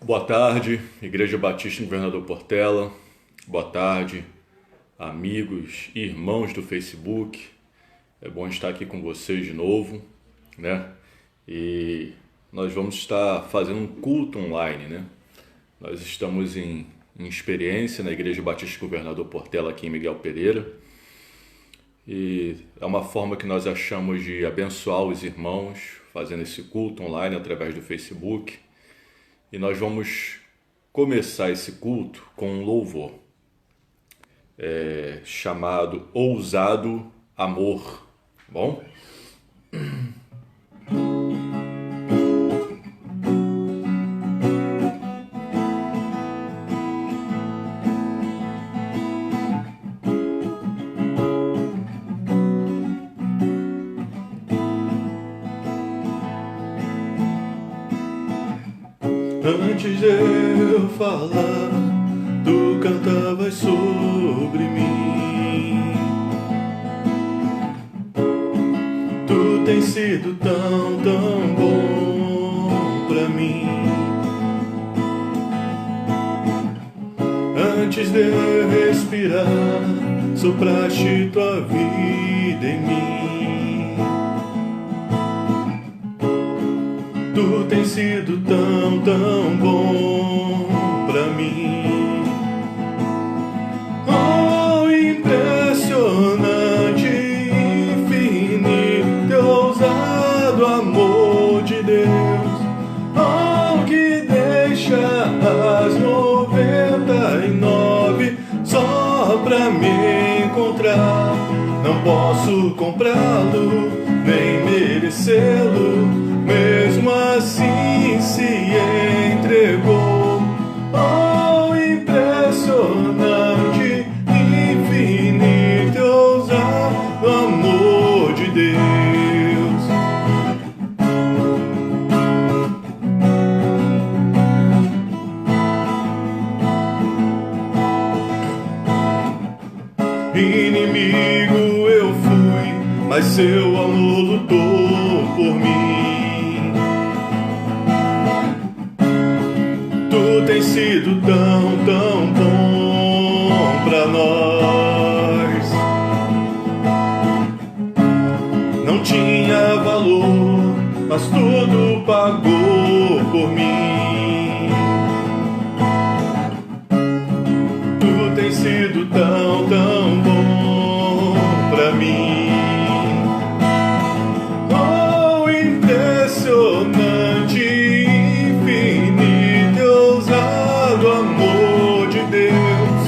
Boa tarde, Igreja Batista Governador Portela. Boa tarde, amigos e irmãos do Facebook. É bom estar aqui com vocês de novo, né? E nós vamos estar fazendo um culto online, né? Nós estamos em experiência na Igreja Batista Governador Portela aqui em Miguel Pereira. E é uma forma que nós achamos de abençoar os irmãos fazendo esse culto online através do Facebook. E nós vamos começar esse culto com um louvor chamado Ousado Amor. Bom? Antes de eu falar, tu cantavas sobre mim. Tu tens sido tão bom pra mim. Antes de eu respirar, sopraste tua vida em mim. Tu tens sido tão bom pra mim. Oh, impressionante, infinito, ousado amor de Deus. Oh, que deixa as 99 só pra me encontrar. Não posso comprá-lo, nem merecê-lo. Mesmo assim se entregou. Oh, impressionante, infinito, ousado amor de Deus. Inimigo eu fui, mas seu amor lutou por mim. Tu tens sido tão bom pra nós. Não tinha valor, mas tudo pagou por mim. Tu tens sido tão bom pra mim. Oh, impressionante, amor de Deus.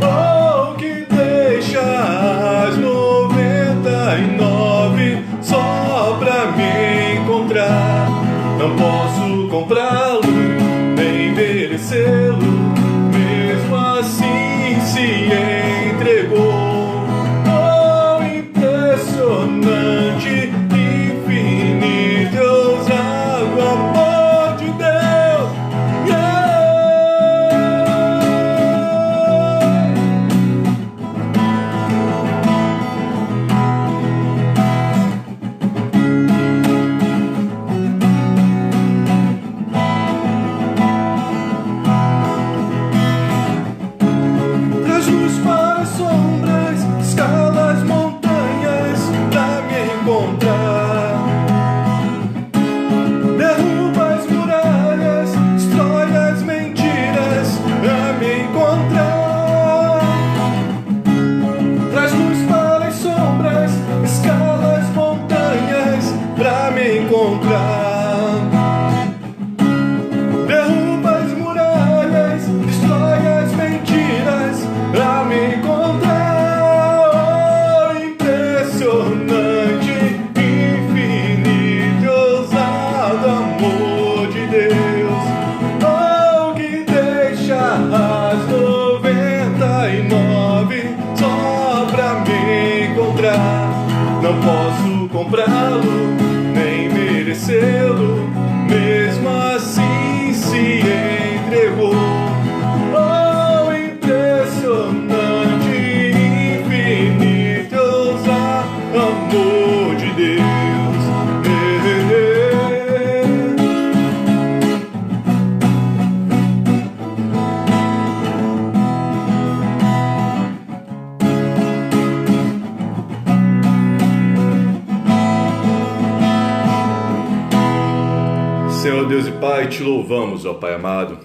Oh, que deixa as 99 só pra me encontrar. Não posso comprá-lo, nem merecê-lo. Mesmo assim se entregou. Oh, impressionante, infinito, ousado amor de Deus. Senhor Deus e Pai, te louvamos, ó Pai amado,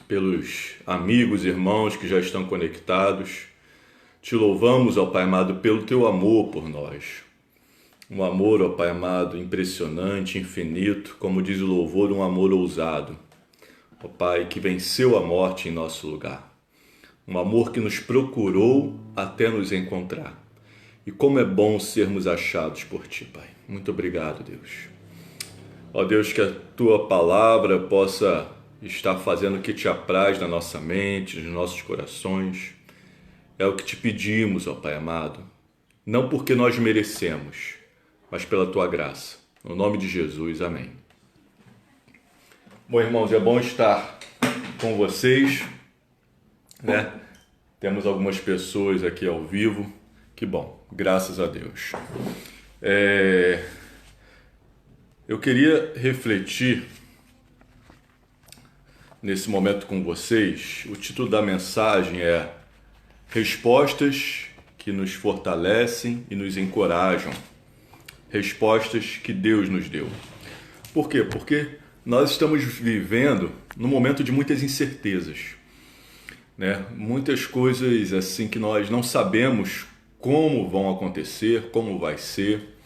pelos amigos e irmãos que já estão conectados. Te louvamos, ó Pai amado, pelo teu amor por nós. Um amor, ó Pai amado, impressionante, infinito, como diz o louvor, um amor ousado. Ó Pai, que venceu a morte em nosso lugar. Um amor que nos procurou até nos encontrar. E como é bom sermos achados por Ti, Pai. Muito obrigado, Deus. Ó Deus, que a Tua palavra possa estar fazendo o que Te apraz na nossa mente, nos nossos corações. É o que Te pedimos, ó Pai amado. Não porque nós merecemos, mas pela Tua graça. No nome de Jesus, amém. Bom, irmãos, é bom estar com vocês, né? Temos algumas pessoas aqui ao vivo. Que bom, graças a Deus. Eu queria refletir nesse momento com vocês. O título da mensagem é Respostas que nos fortalecem e nos encorajam. Respostas que Deus nos deu. Por quê? Porque nós estamos vivendo num momento de muitas incertezas, né? Muitas coisas assim que nós não sabemos como vão acontecer, como vai ser,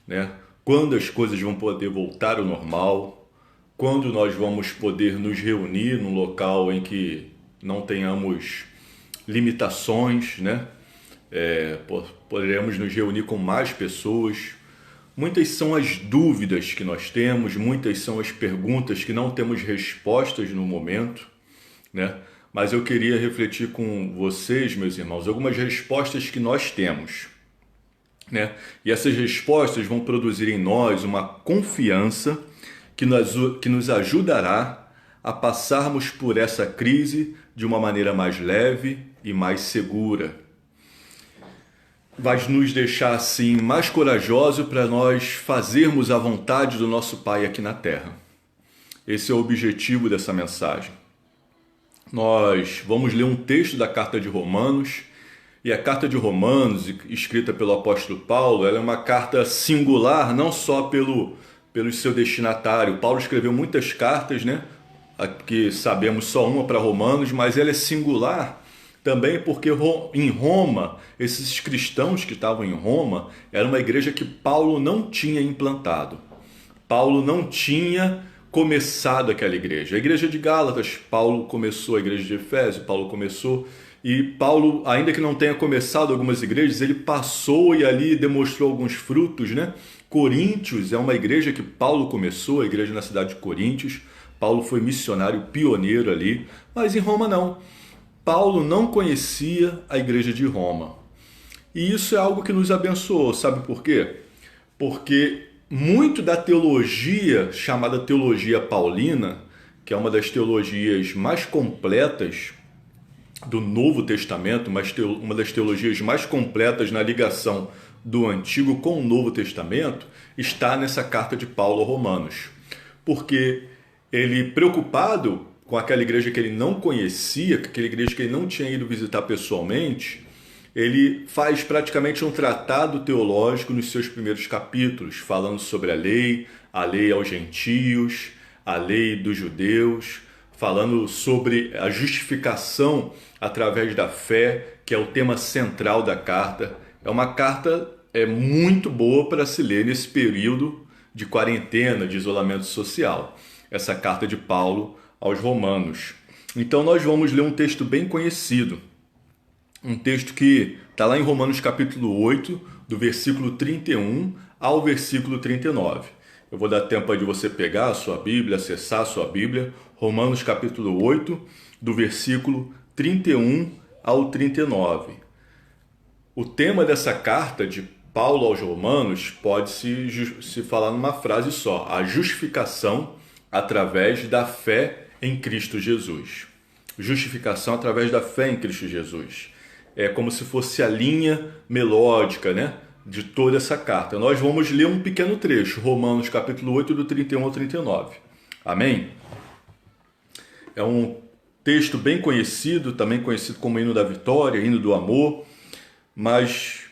né? Quando as coisas vão poder voltar ao normal, quando nós vamos poder nos reunir num local em que não tenhamos limitações, né? Poderemos nos reunir com mais pessoas. Muitas são as dúvidas que nós temos, muitas são as perguntas que não temos respostas no momento, né? Mas eu queria refletir com vocês, meus irmãos, algumas respostas que nós temos, né? E essas respostas vão produzir em nós uma confiança que nos ajudará a passarmos por essa crise de uma maneira mais leve e mais segura. Vai nos deixar assim mais corajosos para nós fazermos a vontade do nosso Pai aqui na Terra. Esse é o objetivo dessa mensagem. Nós vamos ler um texto da carta de Romanos. E a carta de Romanos, escrita pelo apóstolo Paulo, ela é uma carta singular, não só pelo seu destinatário. Paulo escreveu muitas cartas, né? Aqui sabemos só uma para Romanos, mas ela é singular também porque em Roma, esses cristãos que estavam em Roma, era uma igreja que Paulo não tinha implantado. Paulo não tinha começado aquela igreja. A igreja de Gálatas, Paulo começou, a igreja de Efésio, Paulo começou. E Paulo, ainda que não tenha começado algumas igrejas, ele passou e ali demonstrou alguns frutos, né? Coríntios é uma igreja que Paulo começou, a igreja na cidade de Coríntios. Paulo foi missionário pioneiro ali, mas em Roma não. Paulo não conhecia a igreja de Roma. E isso é algo que nos abençoou, sabe por quê? Porque muito da teologia, chamada teologia paulina, que é uma das teologias mais completas do Novo Testamento, uma das teologias mais completas na ligação do Antigo com o Novo Testamento, está nessa carta de Paulo aos Romanos. Porque ele, preocupado com aquela igreja que ele não conhecia, aquela igreja que ele não tinha ido visitar pessoalmente, ele faz praticamente um tratado teológico nos seus primeiros capítulos, falando sobre a lei aos gentios, a lei dos judeus, falando sobre a justificação através da fé, que é o tema central da carta. É uma carta muito boa para se ler nesse período de quarentena, de isolamento social. Essa carta de Paulo aos Romanos. Então nós vamos ler um texto bem conhecido. Um texto que está lá em Romanos capítulo 8, do versículo 31 ao versículo 39. Eu vou dar tempo aí de você pegar a sua Bíblia, acessar a sua Bíblia. Romanos capítulo 8, do versículo 31 ao 39. O tema dessa carta de Paulo aos Romanos pode se falar numa frase só: a justificação através da fé em Cristo Jesus. Justificação através da fé em Cristo Jesus. É como se fosse a linha melódica, né, de toda essa carta. Nós vamos ler um pequeno trecho, Romanos capítulo 8, do 31 ao 39. Amém? É um texto bem conhecido, também conhecido como hino da vitória, hino do amor, mas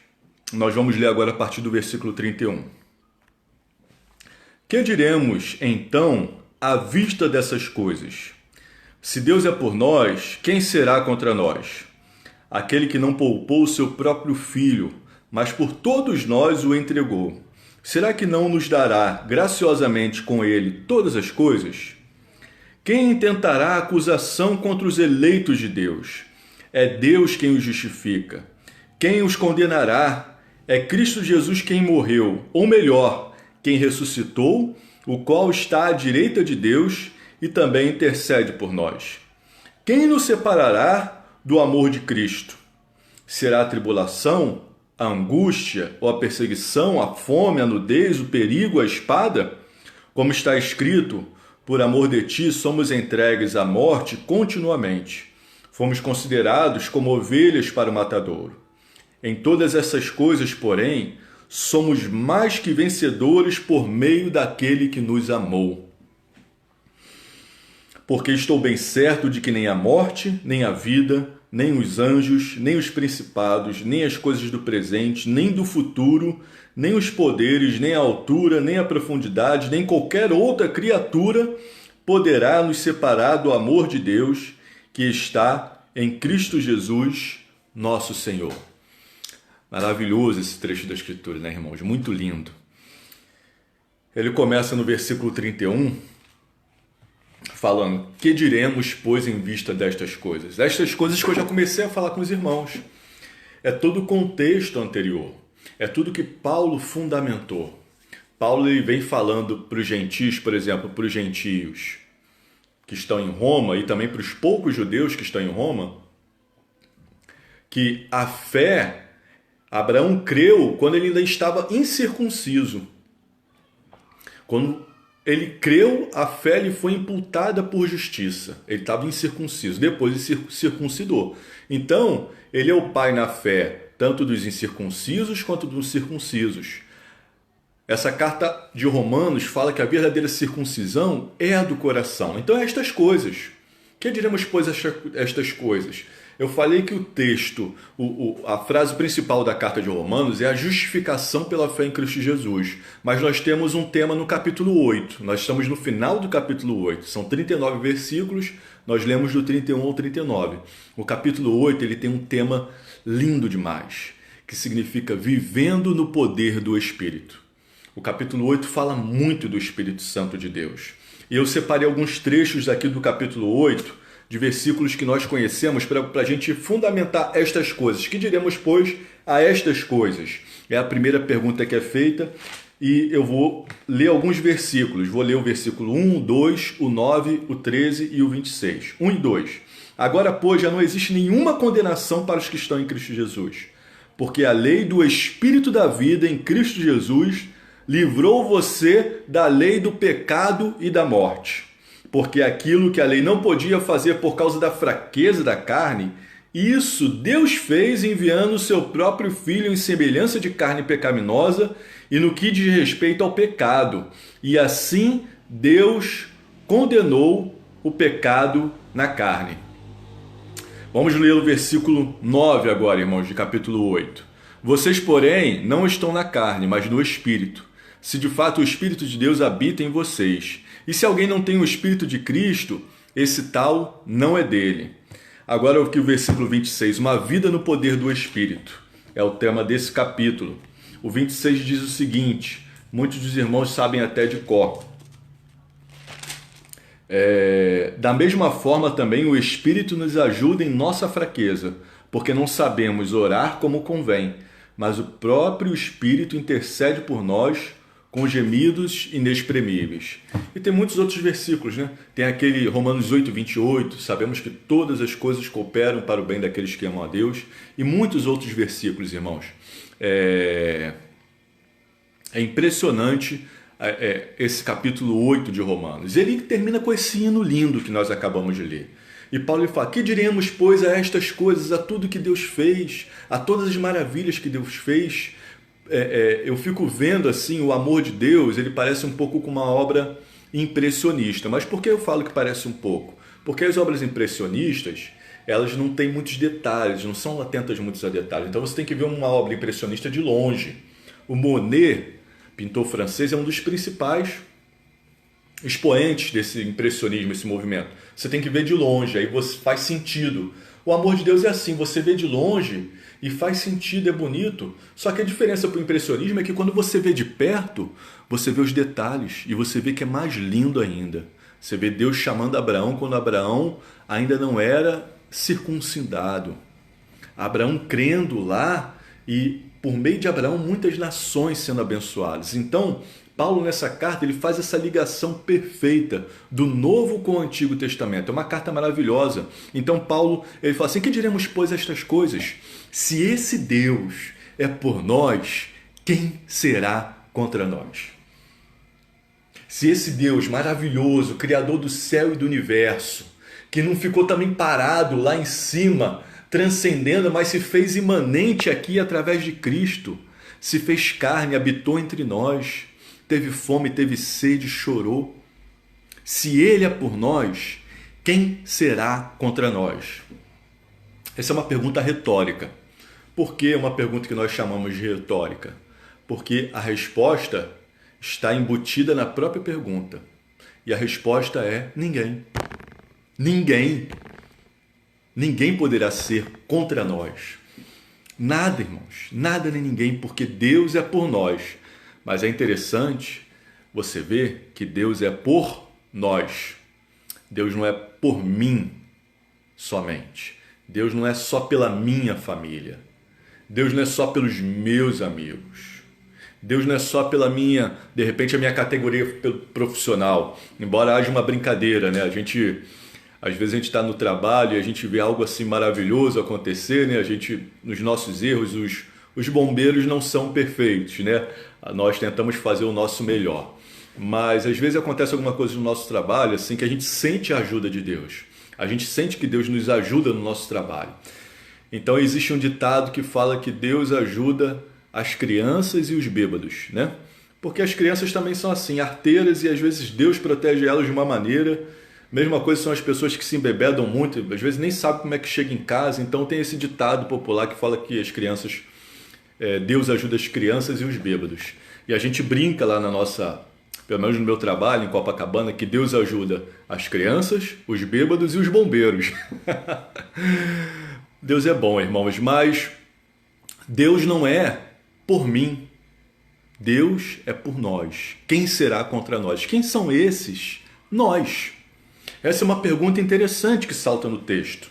nós vamos ler agora a partir do versículo 31. Que diremos, então, à vista dessas coisas? Se Deus é por nós, quem será contra nós? Aquele que não poupou o seu próprio filho, mas por todos nós o entregou. Será que não nos dará graciosamente com ele todas as coisas? Quem intentará acusação contra os eleitos de Deus? É Deus quem os justifica. Quem os condenará? É Cristo Jesus quem morreu, ou melhor, quem ressuscitou, o qual está à direita de Deus e também intercede por nós. Quem nos separará do amor de Cristo? Será a tribulação, a angústia ou a perseguição, a fome, a nudez, o perigo, a espada? Como está escrito, por amor de ti somos entregues à morte continuamente. Fomos considerados como ovelhas para o matadouro. Em todas essas coisas, porém, somos mais que vencedores por meio daquele que nos amou. Porque estou bem certo de que nem a morte, nem a vida, nem os anjos, nem os principados, nem as coisas do presente, nem do futuro, nem os poderes, nem a altura, nem a profundidade, nem qualquer outra criatura poderá nos separar do amor de Deus que está em Cristo Jesus, nosso Senhor. Maravilhoso esse trecho da Escritura, né, irmãos? Muito lindo. Ele começa no versículo 31, falando: que diremos, pois, em vista destas coisas? Estas coisas que eu já comecei a falar com os irmãos. É todo o contexto anterior. É tudo que Paulo fundamentou. Paulo ele vem falando para os gentios, por exemplo, para os gentios que estão em Roma e também para os poucos judeus que estão em Roma, que a fé, Abraão creu quando ele ainda estava incircunciso. Quando ele creu, a fé lhe foi imputada por justiça. Ele estava incircunciso, depois ele circuncidou. Então, ele é o pai na fé, tanto dos incircuncisos quanto dos circuncisos. Essa carta de Romanos fala que a verdadeira circuncisão é a do coração. Então, é estas coisas. Que diremos, pois, estas coisas? Eu falei que o texto, a frase principal da carta de Romanos é a justificação pela fé em Cristo Jesus. Mas nós temos um tema no capítulo 8. Nós estamos no final do capítulo 8. São 39 versículos, nós lemos do 31 ao 39. O capítulo 8 ele tem um tema lindo demais, que significa vivendo no poder do Espírito. O capítulo 8 fala muito do Espírito Santo de Deus. E eu separei alguns trechos daqui do capítulo 8, de versículos que nós conhecemos, para a gente fundamentar estas coisas. Que diremos, pois, a estas coisas? É a primeira pergunta que é feita, e eu vou ler alguns versículos. Vou ler o versículo 1, o 2, o 9, o 13 e o 26. 1 e 2. Agora, pois, já não existe nenhuma condenação para os que estão em Cristo Jesus, porque a lei do Espírito da vida em Cristo Jesus livrou você da lei do pecado e da morte. Porque aquilo que a lei não podia fazer por causa da fraqueza da carne, isso Deus fez enviando o seu próprio Filho em semelhança de carne pecaminosa e no que diz respeito ao pecado. E assim Deus condenou o pecado na carne. Vamos ler o versículo 9 agora, irmãos, de capítulo 8. Vocês, porém, não estão na carne, mas no Espírito, se de fato o Espírito de Deus habita em vocês. E se alguém não tem o Espírito de Cristo, esse tal não é dele. Agora aqui o versículo 26, uma vida no poder do Espírito. É o tema desse capítulo. O 26 diz o seguinte, muitos dos irmãos sabem até de cor. Da mesma forma também o Espírito nos ajuda em nossa fraqueza, porque não sabemos orar como convém, mas o próprio Espírito intercede por nós com gemidos inexprimíveis. E tem muitos outros versículos, né? Tem aquele Romanos 8, 28, sabemos que todas as coisas cooperam para o bem daqueles que amam a Deus, e muitos outros versículos, irmãos. É impressionante esse capítulo 8 de Romanos. Ele termina com esse hino lindo que nós acabamos de ler. E Paulo fala, que diremos, pois, a estas coisas, a tudo que Deus fez, a todas as maravilhas que Deus fez? Eu fico vendo assim o amor de Deus, ele parece um pouco com uma obra impressionista. Mas por que eu falo que parece um pouco? Porque as obras impressionistas, elas não têm muitos detalhes, não são atentas muitos a detalhes. Então você tem que ver uma obra impressionista de longe. O Monet, pintor francês, é um dos principais expoentes desse impressionismo, esse movimento. Você tem que ver de longe, aí você faz sentido. O amor de Deus é assim, você vê de longe e faz sentido, é bonito. Só que a diferença para o impressionismo é que quando você vê de perto, você vê os detalhes e você vê que é mais lindo ainda. Você vê Deus chamando Abraão quando Abraão ainda não era circuncidado. Abraão crendo lá e por meio de Abraão muitas nações sendo abençoadas. Então, Paulo nessa carta ele faz essa ligação perfeita do Novo com o Antigo Testamento. É uma carta maravilhosa. Então Paulo ele fala assim: que diremos, pois, estas coisas? Se esse Deus é por nós, quem será contra nós? Se esse Deus maravilhoso, Criador do céu e do universo, que não ficou também parado lá em cima, transcendendo, mas se fez imanente aqui através de Cristo, se fez carne, habitou entre nós, teve fome, teve sede, chorou. Se Ele é por nós, quem será contra nós? Essa é uma pergunta retórica. Por que é uma pergunta que nós chamamos de retórica? Porque a resposta está embutida na própria pergunta. E a resposta é ninguém. Ninguém. Ninguém poderá ser contra nós. Nada, irmãos. Nada nem ninguém, porque Deus é por nós. Mas é interessante você ver que Deus é por nós. Deus não é por mim somente. Deus não é só pela minha família. Deus não é só pelos meus amigos. Deus não é só pela minha, de repente, a minha categoria profissional. Embora haja uma brincadeira, né? Às vezes a gente está no trabalho e a gente vê algo assim maravilhoso acontecer, né? Nos nossos erros, os bombeiros não são perfeitos, né? Nós tentamos fazer o nosso melhor. Mas às vezes acontece alguma coisa no nosso trabalho assim que a gente sente a ajuda de Deus. A gente sente que Deus nos ajuda no nosso trabalho. Então existe um ditado que fala que Deus ajuda as crianças e os bêbados, né? Porque as crianças também são assim, arteiras, e às vezes Deus protege elas de uma maneira. Mesma coisa são as pessoas que se embebedam muito, às vezes nem sabem como é que chega em casa. Então tem esse ditado popular que fala que as crianças, Deus ajuda as crianças e os bêbados. E a gente brinca lá pelo menos no meu trabalho em Copacabana, que Deus ajuda as crianças, os bêbados e os bombeiros. Deus é bom, irmãos, mas Deus não é por mim. Deus é por nós. Quem será contra nós? Quem são esses? Nós. Essa é uma pergunta interessante que salta no texto.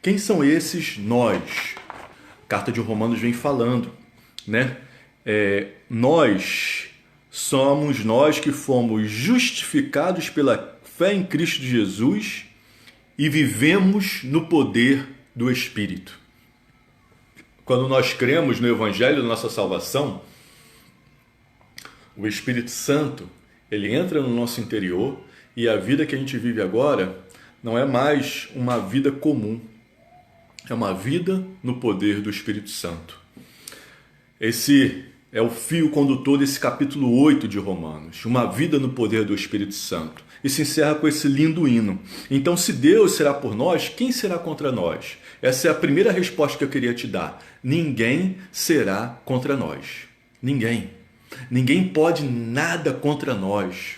Quem são esses nós? A carta de Romanos vem falando, né? Nós somos nós que fomos justificados pela fé em Cristo Jesus e vivemos no poder do Espírito. Quando nós cremos no Evangelho da nossa salvação, o Espírito Santo, ele entra no nosso interior e a vida que a gente vive agora não é mais uma vida comum. É uma vida no poder do Espírito Santo. Esse é o fio condutor desse capítulo 8 de Romanos. Uma vida no poder do Espírito Santo. E se encerra com esse lindo hino. Então, se Deus será por nós, quem será contra nós? Essa é a primeira resposta que eu queria te dar. Ninguém será contra nós. Ninguém. Ninguém pode nada contra nós.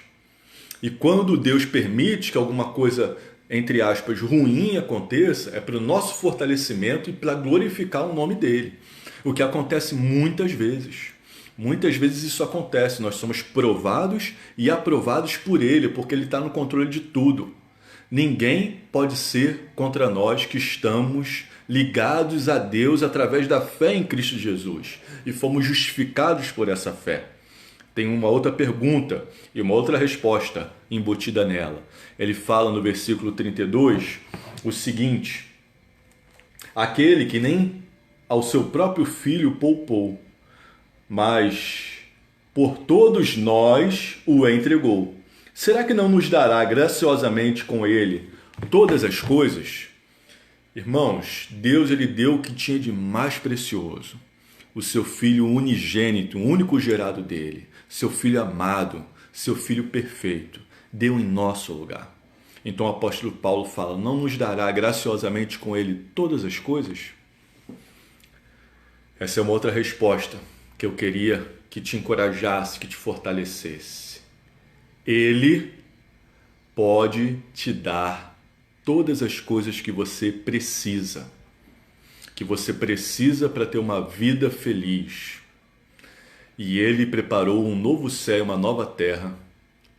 E quando Deus permite que alguma coisa, entre aspas, ruim aconteça, é para o nosso fortalecimento e para glorificar o nome dele. O que acontece muitas vezes. Muitas vezes isso acontece. Nós somos provados e aprovados por ele, porque ele está no controle de tudo. Ninguém pode ser contra nós que estamos ligados a Deus através da fé em Cristo Jesus. E fomos justificados por essa fé. Tem uma outra pergunta e uma outra resposta embutida nela. Ele fala no versículo 32 o seguinte: aquele que nem ao seu próprio filho poupou, mas por todos nós o entregou. Será que não nos dará graciosamente com ele todas as coisas? Irmãos, Deus ele deu o que tinha de mais precioso. O seu filho unigênito, o único gerado dele, seu filho amado, seu filho perfeito, deu em nosso lugar. Então o apóstolo Paulo fala: não nos dará graciosamente com ele todas as coisas? Essa é uma outra resposta que eu queria que te encorajasse, que te fortalecesse. Ele pode te dar todas as coisas que você precisa para ter uma vida feliz. E Ele preparou um novo céu e uma nova terra,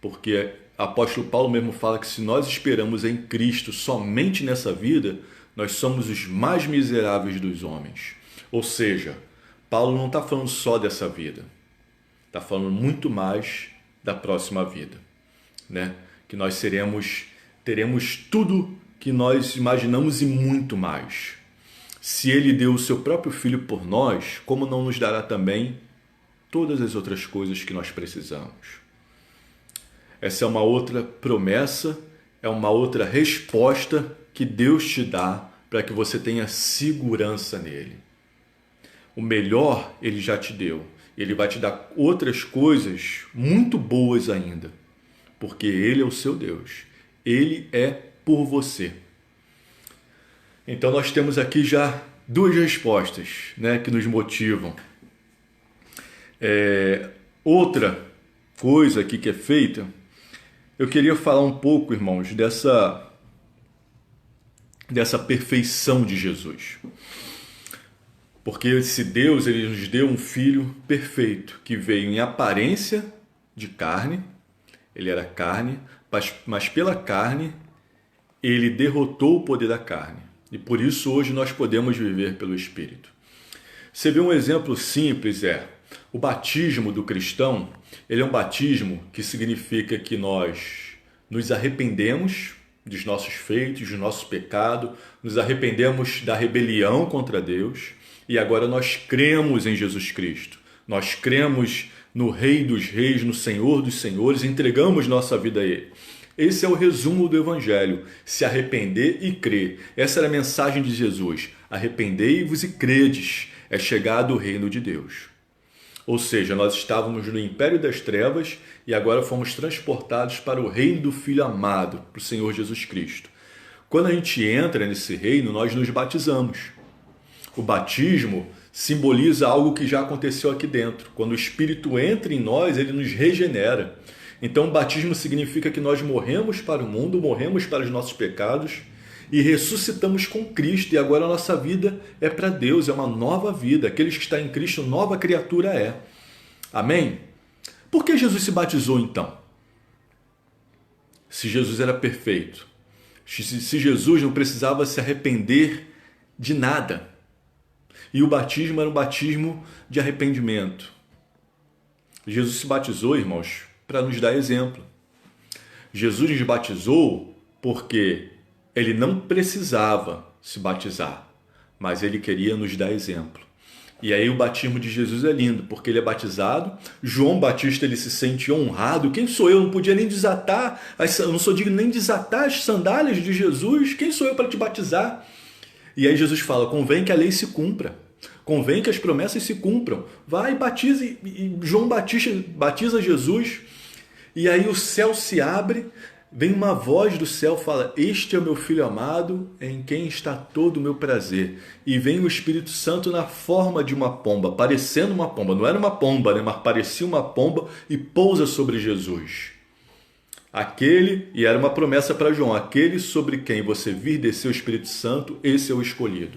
porque o apóstolo Paulo mesmo fala que se nós esperamos em Cristo somente nessa vida, nós somos os mais miseráveis dos homens. Ou seja, Paulo não está falando só dessa vida, está falando muito mais da próxima vida, né? Que nós teremos tudo que nós imaginamos e muito mais. Se Ele deu o seu próprio Filho por nós, como não nos dará também todas as outras coisas que nós precisamos? Essa é uma outra promessa, é uma outra resposta que Deus te dá para que você tenha segurança nele. O melhor Ele já te deu. Ele vai te dar outras coisas muito boas ainda, porque Ele é o seu Deus. Ele é por você. Então nós temos aqui já duas respostas, né, que nos motivam. Outra coisa aqui que é feita, eu queria falar um pouco, irmãos, dessa perfeição de Jesus. Porque esse Deus, Ele nos deu um Filho perfeito, que veio em aparência de carne, Ele era carne, mas pela carne Ele derrotou o poder da carne. E por isso hoje nós podemos viver pelo Espírito. Você vê um exemplo simples, o batismo do cristão. Ele é um batismo que significa que nós nos arrependemos dos nossos feitos, dos nossos pecados, nos arrependemos da rebelião contra Deus e agora nós cremos em Jesus Cristo. Nós cremos no Rei dos Reis, no Senhor dos Senhores, entregamos nossa vida a Ele. Esse é o resumo do Evangelho, se arrepender e crer. Essa era a mensagem de Jesus. Arrependei-vos e credes, é chegado o reino de Deus. Ou seja, nós estávamos no império das trevas e agora fomos transportados para o reino do Filho amado, para o Senhor Jesus Cristo. Quando a gente entra nesse reino, nós nos batizamos. O batismo simboliza algo que já aconteceu aqui dentro. Quando o Espírito entra em nós, ele nos regenera. Então, o batismo significa que nós morremos para o mundo, morremos para os nossos pecados e ressuscitamos com Cristo. E agora a nossa vida é para Deus, é uma nova vida. Aqueles que estão em Cristo, nova criatura é. Amém? Por que Jesus se batizou então? Se Jesus era perfeito. Se Jesus não precisava se arrepender de nada. E o batismo era um batismo de arrependimento. Jesus se batizou, irmãos, para nos dar exemplo. Jesus nos batizou porque Ele não precisava se batizar, mas Ele queria nos dar exemplo. E aí o batismo de Jesus é lindo, porque Ele é batizado. João Batista, ele se sente honrado. Quem sou eu? Eu não podia nem desatar, eu não sou digno nem desatar as sandálias de Jesus. Quem sou eu para te batizar? E aí Jesus fala, convém que a lei se cumpra. Convém que as promessas se cumpram. Vai e batiza. E João Batista batiza Jesus. E aí o céu se abre, vem uma voz do céu, fala, este é o meu Filho amado, em quem está todo o meu prazer. E vem o Espírito Santo na forma de uma pomba, parecendo uma pomba. Não era uma pomba, né? Mas parecia uma pomba e pousa sobre Jesus. E era uma promessa para João, aquele sobre quem você vir descer o Espírito Santo, esse é o escolhido.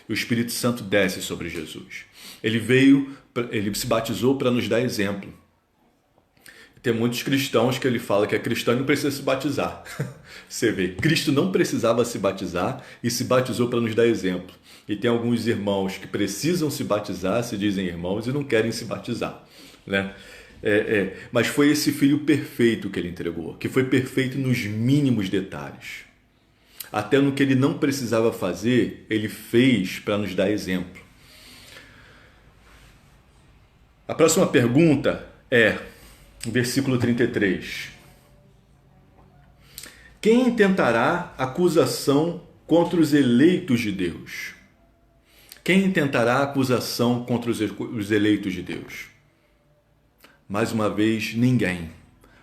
E o Espírito Santo desce sobre Jesus. Ele se batizou para nos dar exemplo. Tem muitos cristãos que ele fala que é cristão e não precisa se batizar. Você vê, Cristo não precisava se batizar e se batizou para nos dar exemplo. E tem alguns irmãos que precisam se batizar, se dizem irmãos, e não querem se batizar, né? Mas foi esse Filho perfeito que Ele entregou, que foi perfeito nos mínimos detalhes. Até no que Ele não precisava fazer, Ele fez para nos dar exemplo. A próxima pergunta é... Versículo 33. Quem intentará acusação contra os eleitos de Deus? Quem intentará acusação contra os eleitos de Deus? Mais uma vez, ninguém.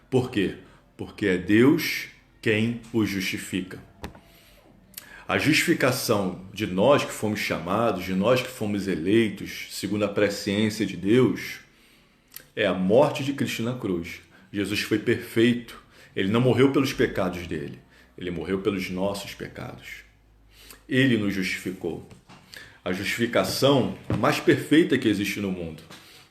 Por quê? Porque é Deus quem os justifica. A justificação de nós que fomos chamados, de nós que fomos eleitos, segundo a presciência de Deus, é a morte de Cristo na cruz. Jesus foi perfeito. Ele não morreu pelos pecados dele, ele morreu pelos nossos pecados. Ele nos justificou. A justificação mais perfeita que existe no mundo,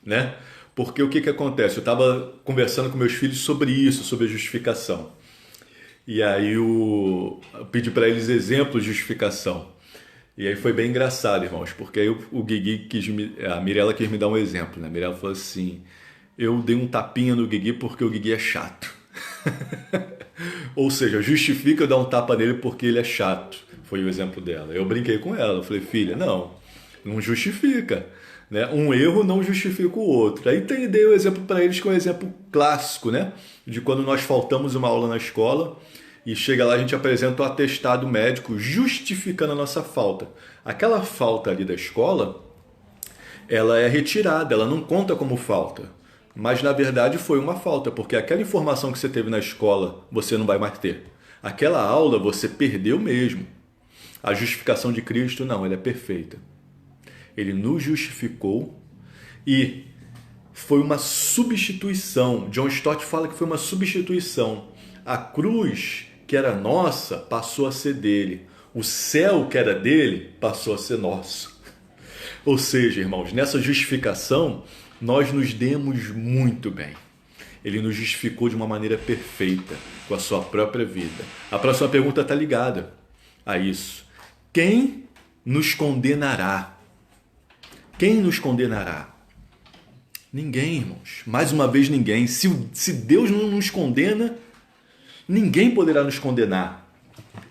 né? Porque o que acontece? Eu estava conversando com meus filhos sobre isso, sobre a justificação. E aí eu pedi para eles exemplos de justificação. E aí foi bem engraçado, irmãos, porque aí o Guigui a Mirella quis me dar um exemplo, né? A Mirella falou assim: eu dei um tapinha no Guigui porque o Guigui é chato. Ou seja, justifica eu dar um tapa nele porque ele é chato. Foi o exemplo dela. Eu brinquei com ela, eu falei: filha, não justifica, né? Um erro não justifica o outro. Aí dei o exemplo para eles, que é um exemplo clássico, né? De quando nós faltamos uma aula na escola e chega lá, a gente apresenta o atestado médico justificando a nossa falta. Aquela falta ali da escola, ela é retirada, ela não conta como falta. Mas na verdade foi uma falta, porque aquela informação que você teve na escola, você não vai mais ter. Aquela aula você perdeu mesmo. A justificação de Cristo, não, ela é perfeita. Ele nos justificou e foi uma substituição. John Stott fala que foi uma substituição. A cruz, que era nossa, passou a ser dele. O céu, que era dele, passou a ser nosso. Ou seja, irmãos, nessa justificação, nós nos demos muito bem. Ele nos justificou de uma maneira perfeita, com a sua própria vida. A próxima pergunta está ligada a isso. Quem nos condenará? Quem nos condenará? Ninguém, irmãos. Mais uma vez, ninguém. Se Deus não nos condena, ninguém poderá nos condenar.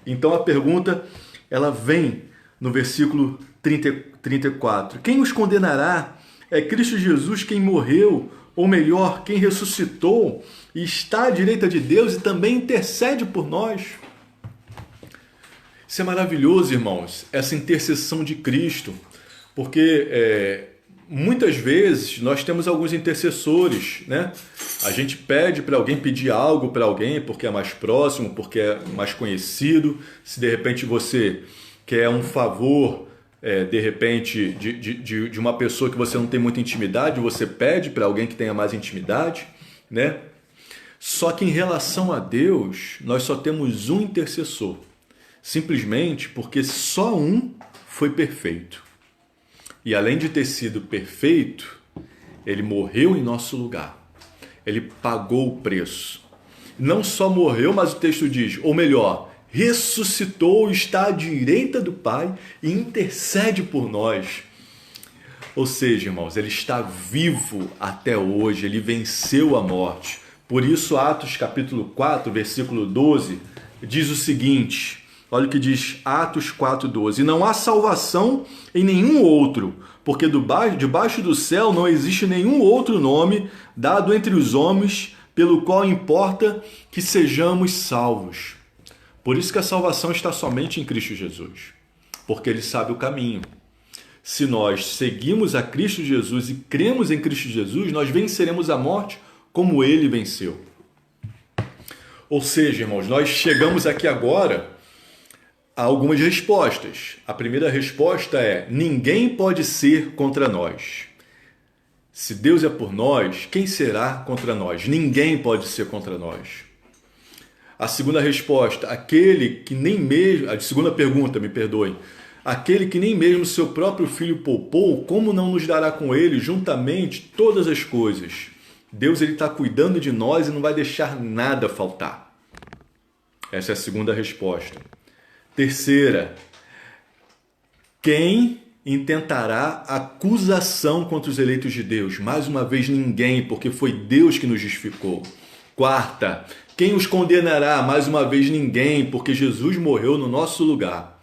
Então a pergunta, ela vem no versículo 34. Quem nos condenará? É Cristo Jesus quem morreu, ou melhor, quem ressuscitou e está à direita de Deus e também intercede por nós. Isso é maravilhoso, irmãos, essa intercessão de Cristo, porque muitas vezes nós temos alguns intercessores, né? A gente pede para alguém pedir algo para alguém porque é mais próximo, porque é mais conhecido. Se de repente você quer um favor, de repente, de uma pessoa que você não tem muita intimidade, você pede para alguém que tenha mais intimidade, né? Só que em relação a Deus, nós só temos um intercessor. Simplesmente porque só um foi perfeito. E além de ter sido perfeito, ele morreu em nosso lugar. Ele pagou o preço. Não só morreu, mas o texto diz, ou melhor, ressuscitou, está à direita do Pai e intercede por nós. Ou seja, irmãos, ele está vivo até hoje, ele venceu a morte. Por isso, Atos capítulo 4, versículo 12, diz o seguinte... Olha o que diz Atos 4,12. Não há salvação em nenhum outro, porque debaixo do céu não existe nenhum outro nome dado entre os homens pelo qual importa que sejamos salvos. Por isso que a salvação está somente em Cristo Jesus, porque Ele sabe o caminho. Se nós seguimos a Cristo Jesus e cremos em Cristo Jesus, nós venceremos a morte como Ele venceu. Ou seja, irmãos, nós chegamos aqui agora... Há algumas respostas. A primeira resposta é: ninguém pode ser contra nós. Se Deus é por nós, quem será contra nós? Ninguém pode ser contra nós. A segunda resposta: aquele que nem mesmo... A segunda pergunta, me perdoem. Aquele que nem mesmo seu próprio filho poupou, como não nos dará com ele juntamente todas as coisas? Deus está cuidando de nós e não vai deixar nada faltar. Essa é a segunda resposta. Terceira, quem intentará acusação contra os eleitos de Deus? Mais uma vez, ninguém, porque foi Deus que nos justificou. Quarta, quem os condenará? Mais uma vez, ninguém, porque Jesus morreu no nosso lugar.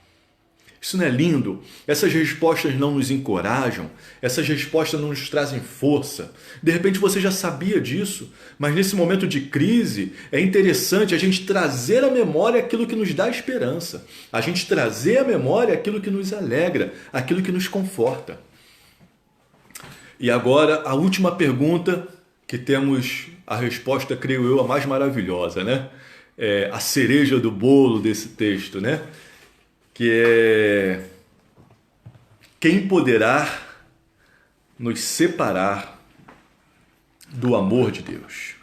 Isso não é lindo? Essas respostas não nos encorajam, essas respostas não nos trazem força. De repente você já sabia disso, mas nesse momento de crise é interessante a gente trazer à memória aquilo que nos dá esperança, a gente trazer à memória aquilo que nos alegra, aquilo que nos conforta. E agora a última pergunta, que temos a resposta, creio eu, a mais maravilhosa, né? A cereja do bolo desse texto, né? Que é: quem poderá nos separar do amor de Deus?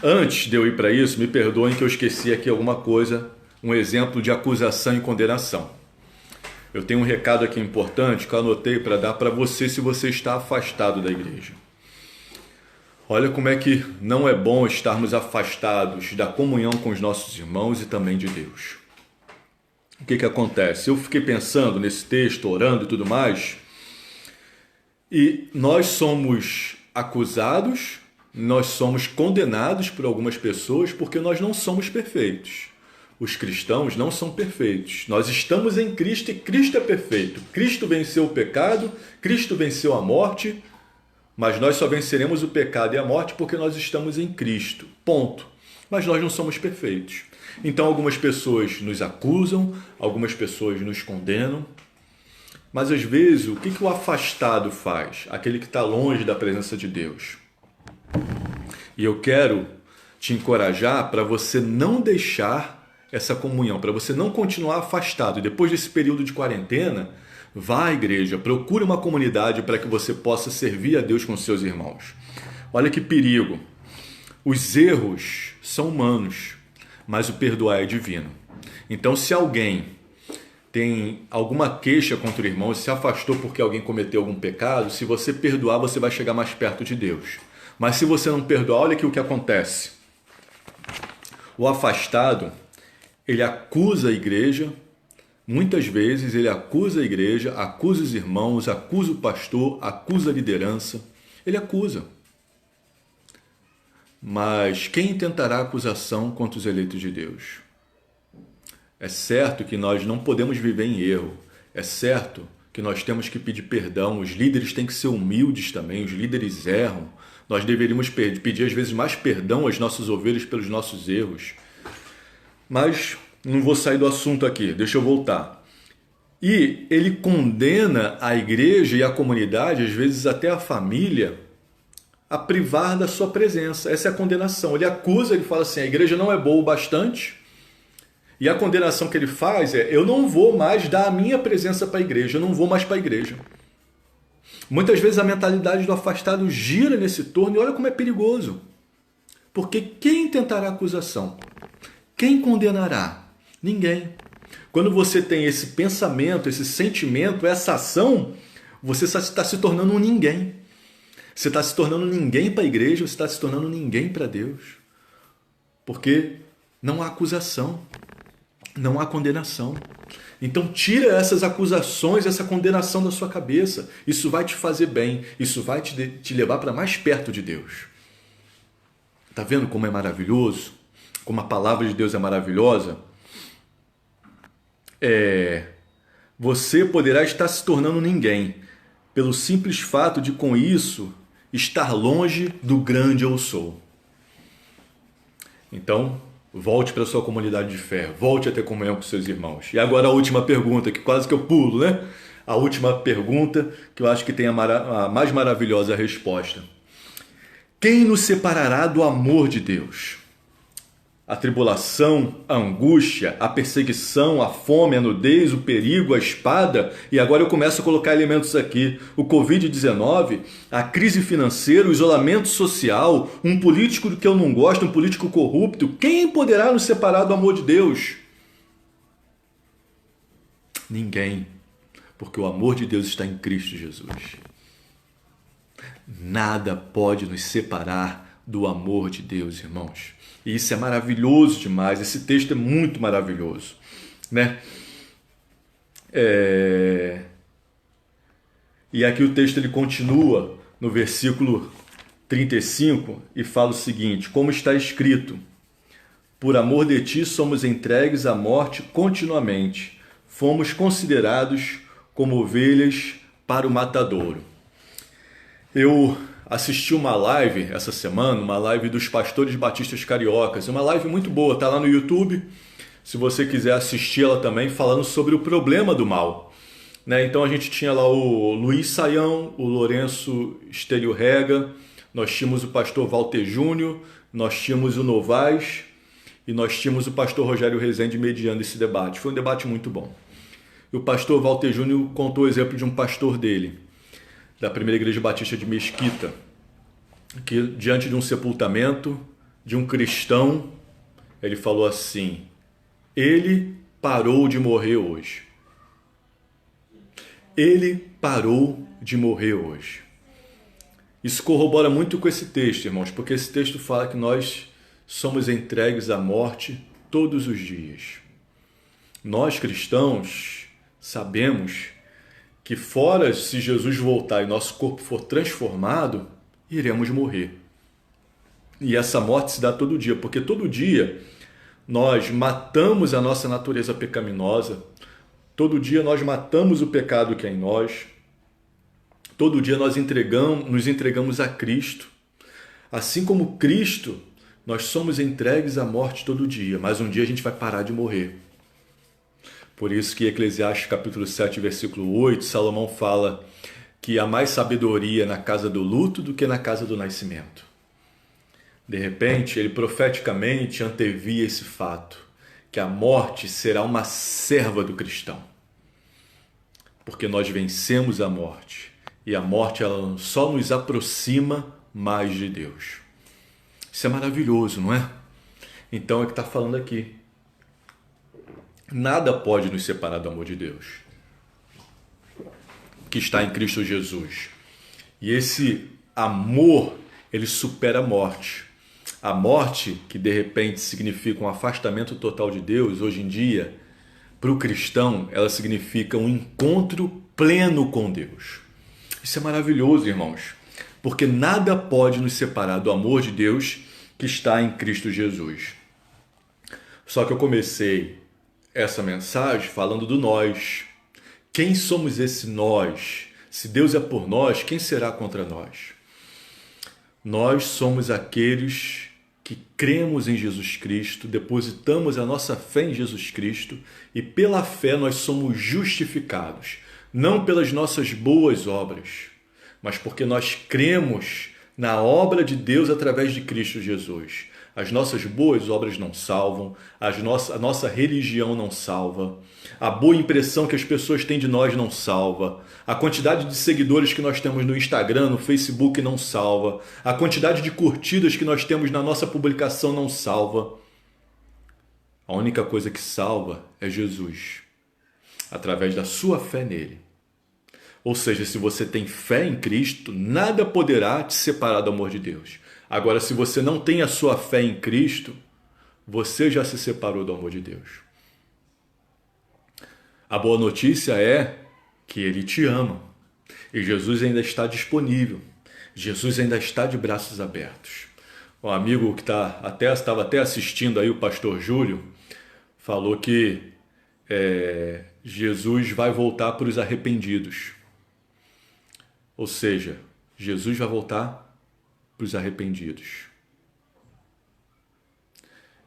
Antes de eu ir para isso, me perdoem que eu esqueci aqui alguma coisa, um exemplo de acusação e condenação. Eu tenho um recado aqui importante que eu anotei para dar para você se você está afastado da igreja. Olha como é que não é bom estarmos afastados da comunhão com os nossos irmãos e também de Deus. O que acontece? Eu fiquei pensando nesse texto, orando e tudo mais, e nós somos acusados, nós somos condenados por algumas pessoas porque nós não somos perfeitos. Os cristãos não são perfeitos. Nós estamos em Cristo e Cristo é perfeito. Cristo venceu o pecado, Cristo venceu a morte, mas nós só venceremos o pecado e a morte porque nós estamos em Cristo. Ponto. Mas nós não somos perfeitos. Então algumas pessoas nos acusam, algumas pessoas nos condenam. Mas às vezes, o que o afastado faz? Aquele que está longe da presença de Deus. E eu quero te encorajar para você não deixar essa comunhão, para você não continuar afastado. E depois desse período de quarentena, vá à igreja, procure uma comunidade para que você possa servir a Deus com seus irmãos. Olha que perigo. Os erros são humanos, mas o perdoar é divino. Então, se alguém tem alguma queixa contra o irmão, se afastou porque alguém cometeu algum pecado, se você perdoar, você vai chegar mais perto de Deus. Mas se você não perdoar, olha aqui o que acontece. O afastado, ele acusa a igreja, muitas vezes ele acusa a igreja, acusa os irmãos, acusa o pastor, acusa a liderança, ele acusa. Mas quem intentará acusação contra os eleitos de Deus? É certo que nós não podemos viver em erro, é certo que nós temos que pedir perdão, os líderes têm que ser humildes também, os líderes erram, nós deveríamos pedir às vezes mais perdão às nossas ovelhas pelos nossos erros. Mas não vou sair do assunto aqui, deixa eu voltar. E ele condena a igreja e a comunidade, às vezes até a família, a privar da sua presença. Essa é a condenação. Ele acusa, ele fala assim, a igreja não é boa o bastante. E a condenação que ele faz é, eu não vou mais dar a minha presença para a igreja, eu não vou mais para a igreja. Muitas vezes a mentalidade do afastado gira nesse torno e olha como é perigoso. Porque quem tentará acusação? Quem condenará? Ninguém. Quando você tem esse pensamento, esse sentimento, essa ação, você está se tornando um ninguém. Você está se tornando ninguém para a igreja, você está se tornando ninguém para Deus. Porque não há acusação, não há condenação. Então tira essas acusações, essa condenação da sua cabeça. Isso vai te fazer bem, isso vai te levar para mais perto de Deus. Está vendo como é maravilhoso? Como a palavra de Deus é maravilhosa? Você poderá estar se tornando ninguém, pelo simples fato de, com isso, estar longe do grande eu sou. Então, volte para a sua comunidade de fé, volte a ter comunhão com seus irmãos. E agora a última pergunta, que quase que eu pulo, né? A última pergunta, que eu acho que tem a mais maravilhosa resposta. Quem nos separará do amor de Deus? A tribulação, a angústia, a perseguição, a fome, a nudez, o perigo, a espada. E agora eu começo a colocar elementos aqui. O Covid-19, a crise financeira, o isolamento social, um político que eu não gosto, um político corrupto. Quem poderá nos separar do amor de Deus? Ninguém. Porque o amor de Deus está em Cristo Jesus. Nada pode nos separar do amor de Deus, irmãos. E isso é maravilhoso demais. Esse texto é muito maravilhoso, né? E aqui o texto ele continua no versículo 35 e fala o seguinte: como está escrito, por amor de ti somos entregues à morte continuamente, fomos considerados como ovelhas para o matadouro. Eu assisti uma live essa semana, uma live dos pastores batistas cariocas, uma live muito boa, tá lá no YouTube, se você quiser assistir ela também, falando sobre o problema do mal. Né? Então a gente tinha lá o Luiz Saião, o Lourenço Estélio Rega, nós tínhamos o pastor Walter Júnior, nós tínhamos o Novaes e nós tínhamos o pastor Rogério Rezende mediando esse debate. Foi um debate muito bom. E o pastor Walter Júnior contou o exemplo de um pastor dele, da Primeira Igreja Batista de Mesquita, que diante de um sepultamento de um cristão, ele falou assim: ele parou de morrer hoje. Ele parou de morrer hoje. Isso corrobora muito com esse texto, irmãos, porque esse texto fala que nós somos entregues à morte todos os dias. Nós cristãos sabemos que fora se Jesus voltar e nosso corpo for transformado, iremos morrer. E essa morte se dá todo dia, porque todo dia nós matamos a nossa natureza pecaminosa, todo dia nós matamos o pecado que é em nós, todo dia nós nos entregamos a Cristo. Assim como Cristo, nós somos entregues à morte todo dia, mas um dia a gente vai parar de morrer. Por isso que Eclesiastes capítulo 7, versículo 8, Salomão fala que há mais sabedoria na casa do luto do que na casa do nascimento. De repente, ele profeticamente antevia esse fato, que a morte será uma serva do cristão. Porque nós vencemos a morte, e a morte ela só nos aproxima mais de Deus. Isso é maravilhoso, não é? Então é o que está falando aqui. Nada pode nos separar do amor de Deus, que está em Cristo Jesus. E esse amor, ele supera a morte. A morte, que de repente significa um afastamento total de Deus, hoje em dia, para o cristão, ela significa um encontro pleno com Deus. Isso é maravilhoso, irmãos, porque nada pode nos separar do amor de Deus que está em Cristo Jesus. Só que eu comecei essa mensagem falando do nós. Quem somos esse nós? Se Deus é por nós, quem será contra nós? Nós somos aqueles que cremos em Jesus Cristo, depositamos a nossa fé em Jesus Cristo e pela fé nós somos justificados, não pelas nossas boas obras, mas porque nós cremos na obra de Deus através de Cristo Jesus. As nossas boas obras não salvam, a nossa religião não salva, a boa impressão que as pessoas têm de nós não salva, a quantidade de seguidores que nós temos no Instagram, no Facebook não salva, a quantidade de curtidas que nós temos na nossa publicação não salva. A única coisa que salva é Jesus, através da sua fé nele. Ou seja, se você tem fé em Cristo, nada poderá te separar do amor de Deus. Agora, se você não tem a sua fé em Cristo, você já se separou do amor de Deus. A boa notícia é que Ele te ama. E Jesus ainda está disponível. Jesus ainda está de braços abertos. Um amigo que estava até assistindo aí, o pastor Júlio, falou que Jesus vai voltar para os arrependidos. Ou seja, Jesus vai voltar para os arrependidos.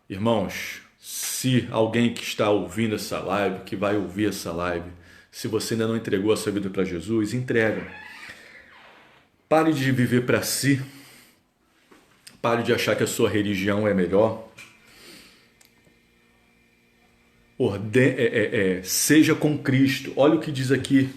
Irmãos, se alguém que está ouvindo essa live, que vai ouvir essa live, se você ainda não entregou a sua vida para Jesus, entrega. Pare de viver para si. Pare de achar que a sua religião é melhor. Seja com Cristo. Olha o que diz aqui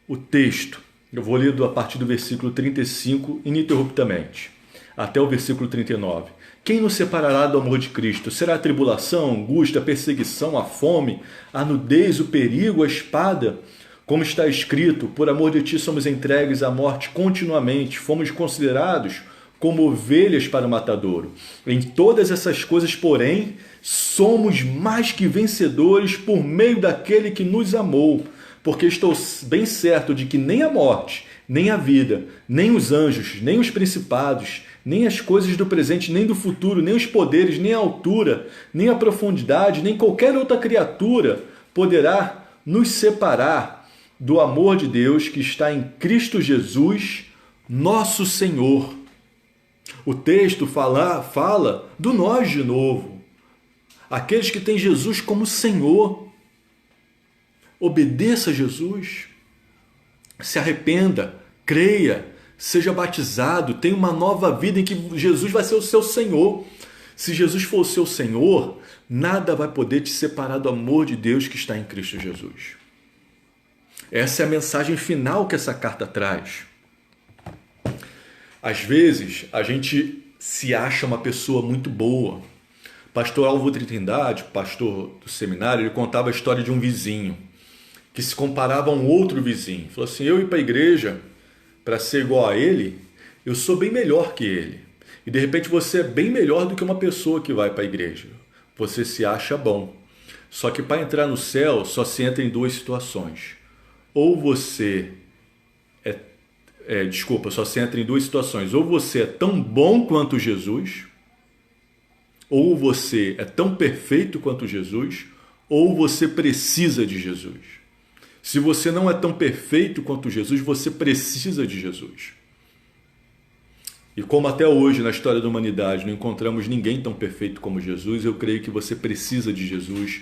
o texto. Eu vou ler a partir do versículo 35 ininterruptamente, até o versículo 39. Quem nos separará do amor de Cristo? Será a tribulação, a angústia, a perseguição, a fome, a nudez, o perigo, a espada? Como está escrito, por amor de ti somos entregues à morte continuamente, fomos considerados como ovelhas para o matadouro. Em todas essas coisas, porém, somos mais que vencedores por meio daquele que nos amou. Porque estou bem certo de que nem a morte, nem a vida, nem os anjos, nem os principados, nem as coisas do presente, nem do futuro, nem os poderes, nem a altura, nem a profundidade, nem qualquer outra criatura poderá nos separar do amor de Deus que está em Cristo Jesus, nosso Senhor. O texto fala do nós de novo. Aqueles que têm Jesus como Senhor. Obedeça a Jesus, se arrependa, creia, seja batizado, tenha uma nova vida em que Jesus vai ser o seu Senhor. Se Jesus for o seu Senhor, nada vai poder te separar do amor de Deus que está em Cristo Jesus. Essa é a mensagem final que essa carta traz. Às vezes, a gente se acha uma pessoa muito boa. Pastor Álvaro Trindade, pastor do seminário, ele contava a história de um vizinho que se comparava a um outro vizinho. Falou assim: eu ir para a igreja para ser igual a ele, eu sou bem melhor que ele. E de repente você é bem melhor do que uma pessoa que vai para a igreja. Você se acha bom. Só que para entrar no céu só se entra em duas situações. Ou você só se entra em duas situações. Ou você é tão bom quanto Jesus, ou você é tão perfeito quanto Jesus, ou você precisa de Jesus. Se você não é tão perfeito quanto Jesus, você precisa de Jesus. E como até hoje na história da humanidade não encontramos ninguém tão perfeito como Jesus, eu creio que você precisa de Jesus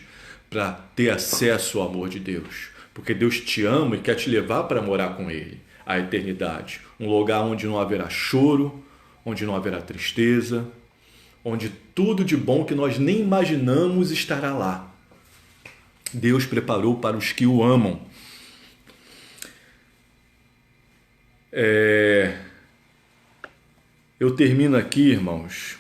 para ter acesso ao amor de Deus. Porque Deus te ama e quer te levar para morar com Ele, a eternidade. Um lugar onde não haverá choro, onde não haverá tristeza, onde tudo de bom que nós nem imaginamos estará lá. Deus preparou para os que o amam. Eu termino aqui, irmãos.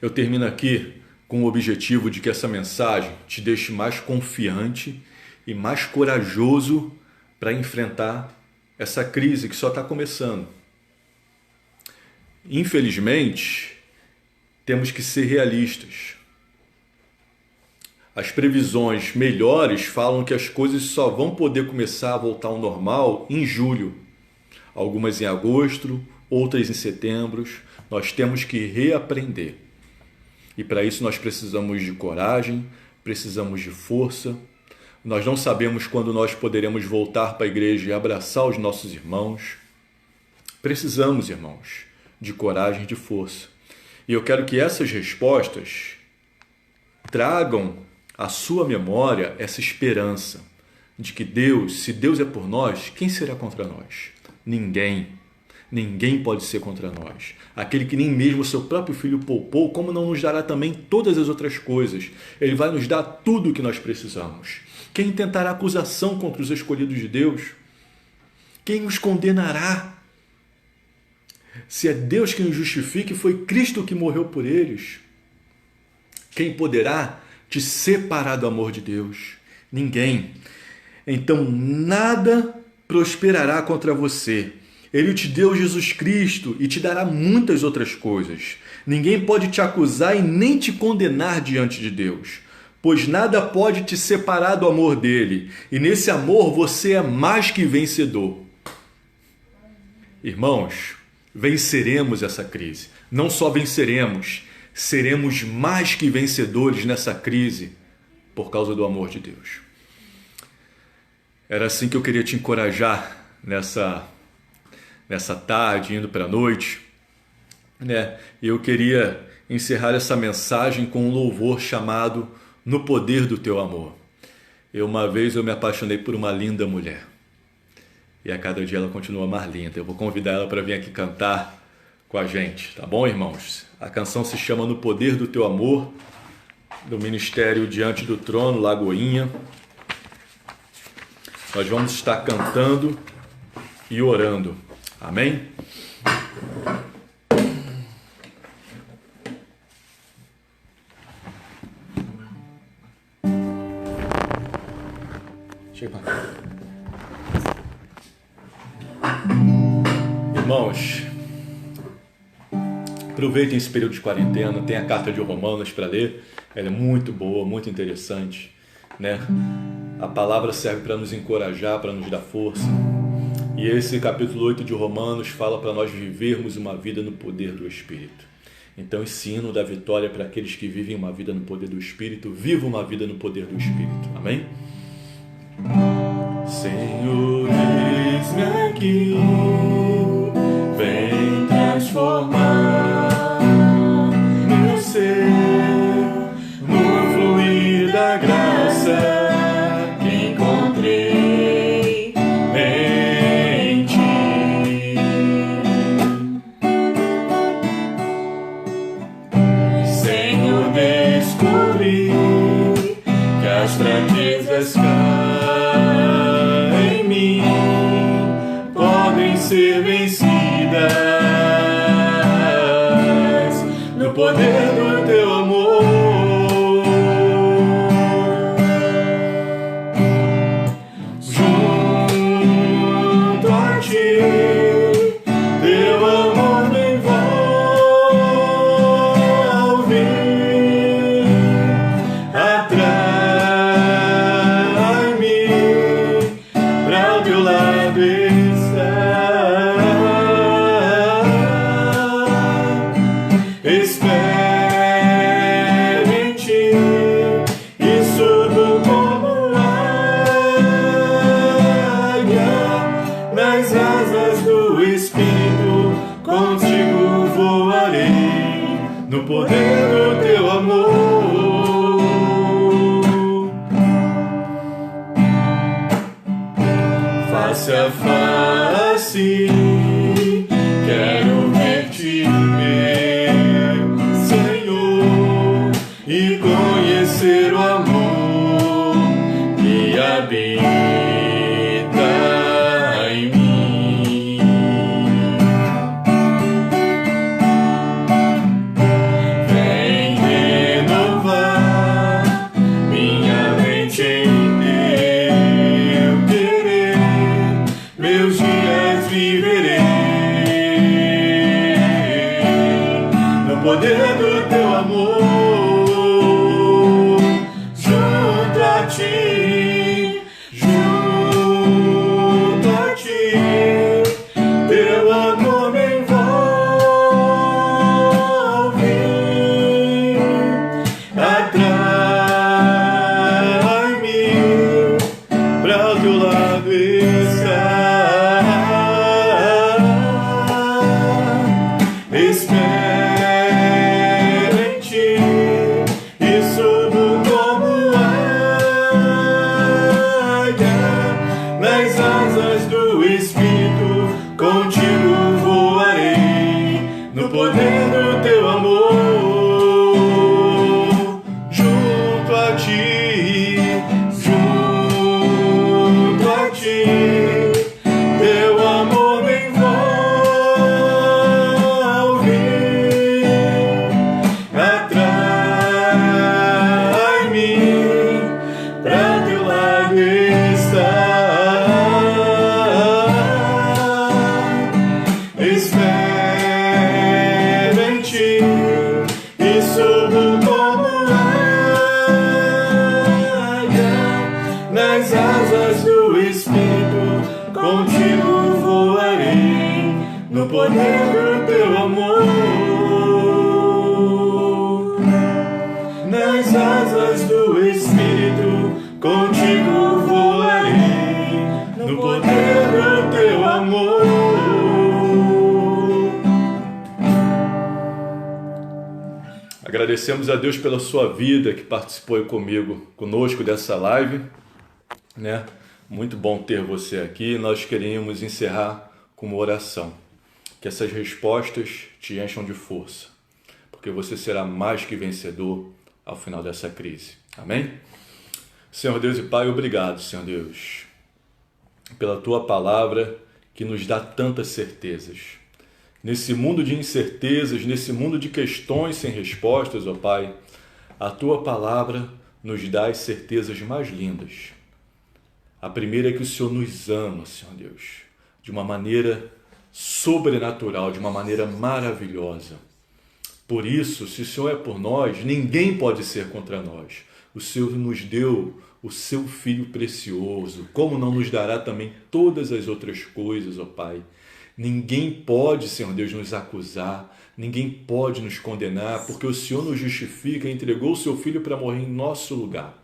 Eu termino aqui com o objetivo de que essa mensagem te deixe mais confiante e mais corajoso para enfrentar essa crise que só está começando. Infelizmente, temos que ser realistas. As previsões melhores falam que as coisas só vão poder começar a voltar ao normal em julho. Algumas em agosto, outras em setembro. Nós temos que reaprender. E para isso nós precisamos de coragem, precisamos de força. Nós não sabemos quando nós poderemos voltar para a igreja e abraçar os nossos irmãos. Precisamos, irmãos, de coragem e de força. E eu quero que essas respostas tragam à sua memória essa esperança de que Deus, se Deus é por nós, quem será contra nós? Ninguém. Ninguém pode ser contra nós. Aquele que nem mesmo o seu próprio filho poupou, como não nos dará também todas as outras coisas? Ele vai nos dar tudo o que nós precisamos. Quem tentará acusação contra os escolhidos de Deus? Quem os condenará? Se é Deus quem os justifica e foi Cristo que morreu por eles, quem poderá te separar do amor de Deus? Ninguém. Então nada prosperará contra você. Ele te deu Jesus Cristo e te dará muitas outras coisas. Ninguém pode te acusar e nem te condenar diante de Deus, pois nada pode te separar do amor dele. E nesse amor você é mais que vencedor. Irmãos, venceremos essa crise. Não só venceremos, seremos mais que vencedores nessa crise por causa do amor de Deus. Era assim que eu queria te encorajar nessa tarde, indo para a noite, né? Eu queria encerrar essa mensagem com um louvor chamado No Poder do Teu Amor. Uma vez eu me apaixonei por uma linda mulher. E a cada dia ela continua mais linda. Eu vou convidar ela para vir aqui cantar com a gente, tá bom, irmãos? A canção se chama No Poder do Teu Amor, do Ministério Diante do Trono, Lagoinha. Nós vamos estar cantando e orando. Amém? Chega pra cá. Irmãos, aproveitem esse período de quarentena, tem a carta de Romanos para ler, ela é muito boa, muito interessante, né? A palavra serve para nos encorajar, para nos dar força. E esse capítulo 8 de Romanos fala para nós vivermos uma vida no poder do Espírito. Então esse hino da vitória para aqueles que vivem uma vida no poder do Espírito, vivam uma vida no poder do Espírito. Amém? Senhor, eis-me aqui, vem transformar meu ser no fluir da graça que encontrei em Ti. Senhor, descobri que as fraquezas caem em mim podem ser vencidas poder do teu amor. Junto a ti, teu amor me envolve, atrai-me, pra o teu lado estar. Espero em ti e subo como águia nas asas do Espírito, contigo voarei no poder do teu amor. Face a face, quero ver-te, e conhecer o amor que habita em mim. Vem renovar minha mente em teu querer, meus dias viverei no poder do teu amor. Junto a ti, teu amor me envolve, atrai-me, pra o teu lado estar. Espero em ti e subo como nas asas do Espírito, contigo voarei no poder do teu amor. Junto a ti, teu amor me envolve, atrai-me, pra teu lado estar. Espero em ti e subo como águia nas asas do Espírito, contigo voarei no poder do teu amor. Nas asas do Espírito, contigo voarei no poder do teu amor. Agradecemos a Deus pela sua vida que participou conosco dessa live, né? Muito bom ter você aqui. Nós queríamos encerrar com uma oração. Que essas respostas te encham de força, porque você será mais que vencedor ao final dessa crise. Amém? Senhor Deus e Pai, obrigado, Senhor Deus, pela Tua palavra que nos dá tantas certezas. Nesse mundo de incertezas, nesse mundo de questões sem respostas, ó Pai, a Tua palavra nos dá as certezas mais lindas. A primeira é que o Senhor nos ama, Senhor Deus, de uma maneira sobrenatural, de uma maneira maravilhosa. Por isso, se o Senhor é por nós, ninguém pode ser contra nós. O Senhor nos deu o seu Filho precioso, como não nos dará também todas as outras coisas, ó Pai? Ninguém pode, Senhor Deus, nos acusar, ninguém pode nos condenar, porque o Senhor nos justifica e entregou o seu Filho para morrer em nosso lugar.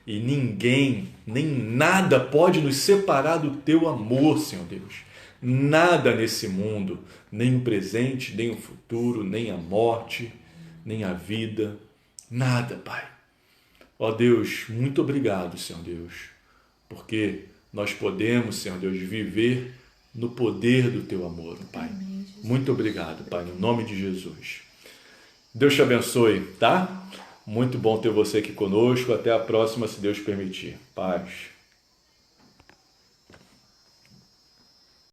E ninguém, nem nada pode nos separar do teu amor, Senhor Deus. Nada nesse mundo, nem o presente, nem o futuro, nem a morte, nem a vida, nada, Pai. Ó Deus, muito obrigado, Senhor Deus, porque nós podemos, Senhor Deus, viver no poder do teu amor, Pai. Muito obrigado, Pai, no nome de Jesus. Deus te abençoe, tá? Muito bom ter você aqui conosco. Até a próxima, se Deus permitir. Paz.